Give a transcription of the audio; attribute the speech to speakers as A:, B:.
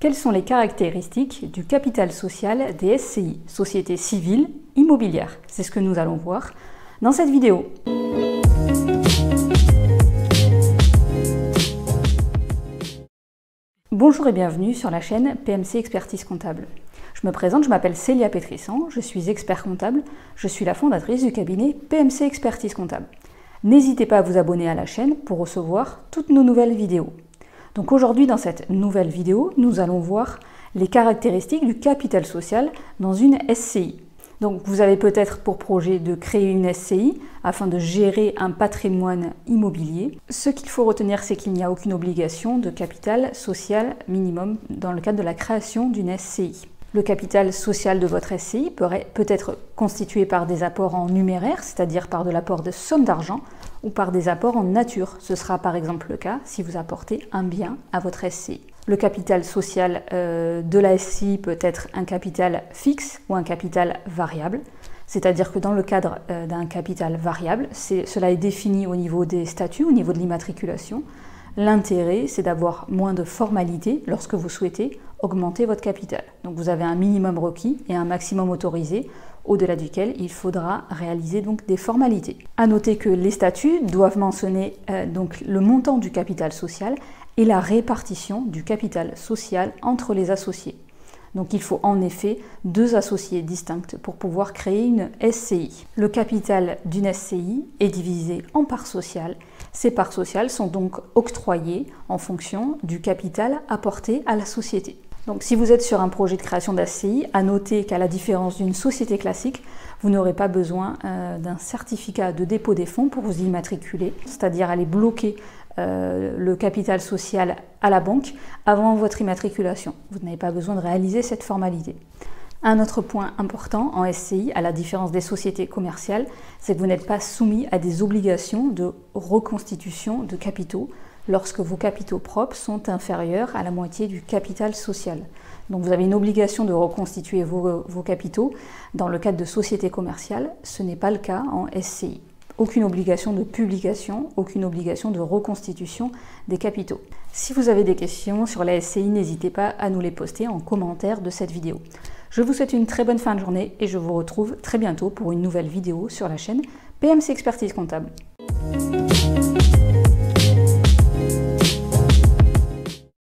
A: Quelles sont les caractéristiques du capital social des SCI, sociétés civiles immobilières? C'est ce que nous allons voir dans cette vidéo. Bonjour et bienvenue sur la chaîne PMC Expertise Comptable. Je me présente, je m'appelle Célia Pétrissan, je suis expert comptable, je suis la fondatrice du cabinet PMC Expertise Comptable. N'hésitez pas à vous abonner à la chaîne pour recevoir toutes nos nouvelles vidéos. Donc aujourd'hui, dans cette nouvelle vidéo, nous allons voir les caractéristiques du capital social dans une SCI. Donc vous avez peut-être pour projet de créer une SCI afin de gérer un patrimoine immobilier. Ce qu'il faut retenir, c'est qu'il n'y a aucune obligation de capital social minimum dans le cadre de la création d'une SCI. Le capital social de votre SCI peut être constitué par des apports en numéraire, c'est-à-dire par de l'apport de sommes d'argent, ou par des apports en nature. Ce sera par exemple le cas si vous apportez un bien à votre SCI. Le capital social de la SCI peut être un capital fixe ou un capital variable, c'est-à-dire que dans le cadre d'un capital variable, cela est défini au niveau des statuts, au niveau de l'immatriculation. L'intérêt, c'est d'avoir moins de formalités lorsque vous souhaitez augmenter votre capital. Donc vous avez un minimum requis et un maximum autorisé, au-delà duquel il faudra réaliser donc des formalités. À noter que les statuts doivent mentionner donc le montant du capital social et la répartition du capital social entre les associés. Donc il faut en effet deux associés distincts pour pouvoir créer une SCI. Le capital d'une SCI est divisé en parts sociales. Ces parts sociales sont donc octroyées en fonction du capital apporté à la société. Donc si vous êtes sur un projet de création d'SCI, à noter qu'à la différence d'une société classique, vous n'aurez pas besoin d'un certificat de dépôt des fonds pour vous immatriculer, c'est-à-dire aller bloquer le capital social à la banque avant votre immatriculation. Vous n'avez pas besoin de réaliser cette formalité. Un autre point important en SCI, à la différence des sociétés commerciales, c'est que vous n'êtes pas soumis à des obligations de reconstitution de capitaux lorsque vos capitaux propres sont inférieurs à la moitié du capital social. Donc vous avez une obligation de reconstituer vos capitaux. Dans le cadre de sociétés commerciales, ce n'est pas le cas en SCI. Aucune obligation de publication, aucune obligation de reconstitution des capitaux. Si vous avez des questions sur la SCI, n'hésitez pas à nous les poster en commentaire de cette vidéo. Je vous souhaite une très bonne fin de journée et je vous retrouve très bientôt pour une nouvelle vidéo sur la chaîne PMC Expertise Comptable.